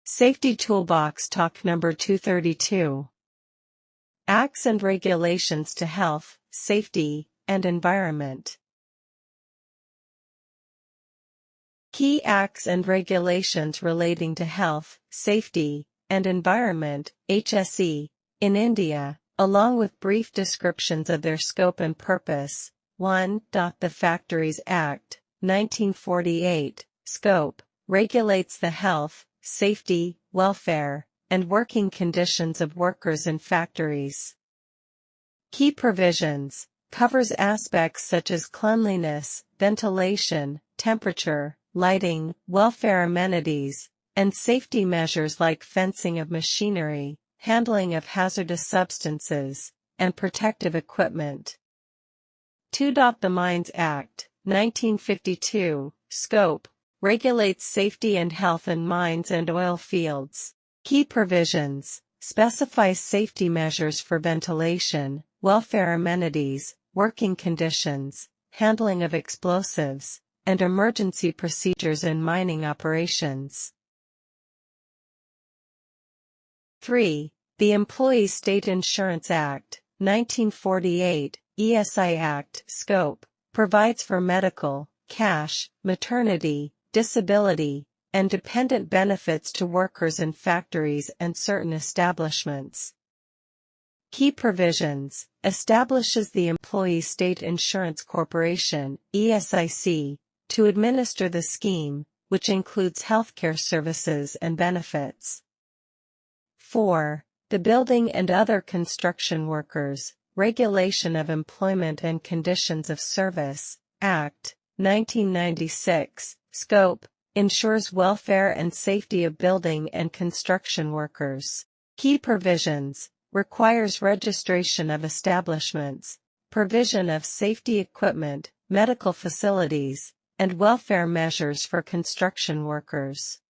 Safety Toolbox Talk number 232. Acts and Regulations to Health, Safety, and Environment. Key acts and regulations relating to health, safety, and environment, HSE, in India, along with brief descriptions of their scope and purpose. 1. The Factories Act, 1948, scope, regulates the health, safety, welfare, and working conditions of workers in factories. Key provisions, covers aspects such as cleanliness, ventilation, temperature, lighting, welfare amenities, and safety measures like fencing of machinery, handling of hazardous substances, and protective equipment. 2. The Mines Act, 1952, scope, regulates safety and health in mines and oil fields. Key provisions, specifies safety measures for ventilation, welfare amenities, working conditions, handling of explosives, and emergency procedures in mining operations. 3. The Employees State Insurance Act, 1948, ESI Act, scope, provides for medical, cash, maternity, disability, and dependent benefits to workers in factories and certain establishments. Key provisions, establishes the Employee State Insurance Corporation, ESIC, to administer the scheme, which includes healthcare services and benefits. 4. The Building and Other Construction Workers, Regulation of Employment and Conditions of Service, Act, 1996, scope, ensures welfare and safety of building and construction workers. Key provisions, requires registration of establishments, provision of safety equipment, medical facilities, and welfare measures for construction workers.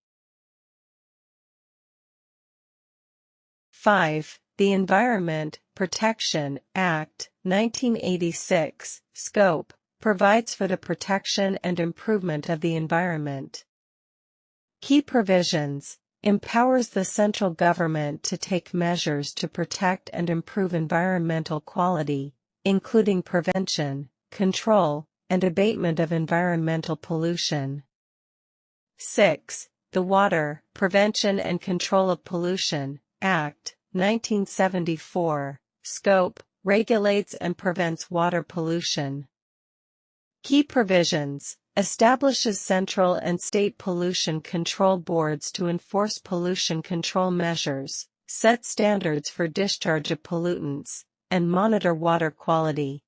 5. The Environment Protection Act, 1986, scope, provides for the protection and improvement of the environment. Key provisions, empowers the central government to take measures to protect and improve environmental quality, including prevention, control, and abatement of environmental pollution. 6. The Water, Prevention and Control of Pollution, Act, 1974, scope, regulates and prevents water pollution. Key provisions, establishes central and state pollution control boards to enforce pollution control measures, set standards for discharge of pollutants, and monitor water quality.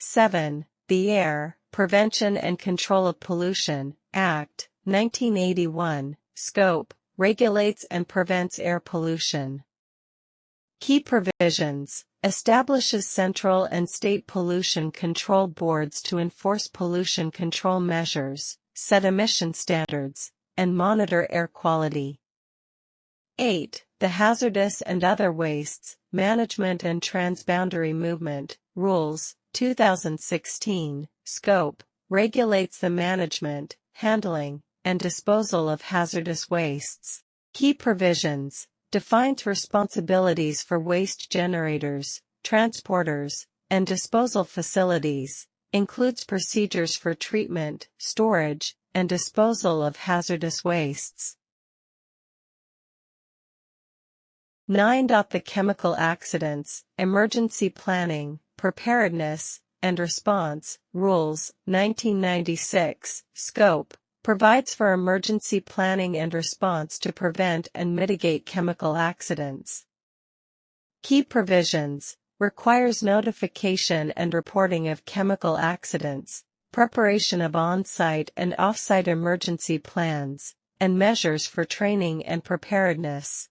7. The Air, Prevention and Control of Pollution, Act, 1981, scope, regulates and prevents air pollution. Key provisions, establishes central and state pollution control boards to enforce pollution control measures, set emission standards, and monitor air quality. 8. The Hazardous and Other Wastes, Management and Transboundary Movement, Rules, 2016, scope, regulates the management, handling, and disposal of hazardous wastes. Key provisions, defines responsibilities for waste generators, transporters, and disposal facilities, includes procedures for treatment, storage, and disposal of hazardous wastes. 9. The Chemical Accidents, Emergency Planning, Preparedness, and Response, Rules, 1996, scope, provides for emergency planning and response to prevent and mitigate chemical accidents. Key provisions, requires notification and reporting of chemical accidents, preparation of on-site and off-site emergency plans, and measures for training and preparedness.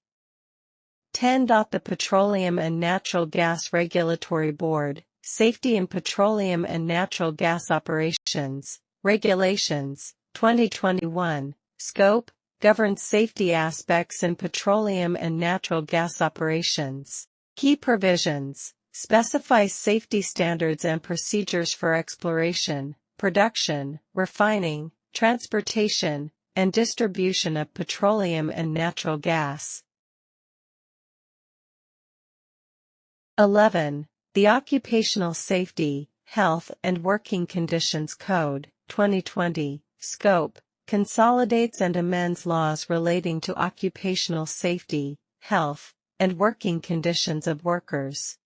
10. The Petroleum and Natural Gas Regulatory Board, Safety in Petroleum and Natural Gas Operations, Regulations, 2021, scope, governs safety aspects in petroleum and natural gas operations. Key provisions, specifies safety standards and procedures for exploration, production, refining, transportation, and distribution of petroleum and natural gas. 11. The Occupational Safety, Health and Working Conditions Code, 2020, Scope, consolidates and amends laws relating to occupational safety, health, and working conditions of workers.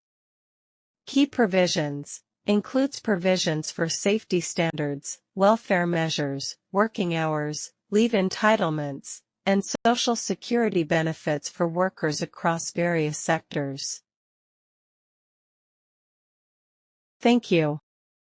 Key provisions includes provisions for safety standards, welfare measures, working hours, leave entitlements, and social security benefits for workers across various sectors. Thank you.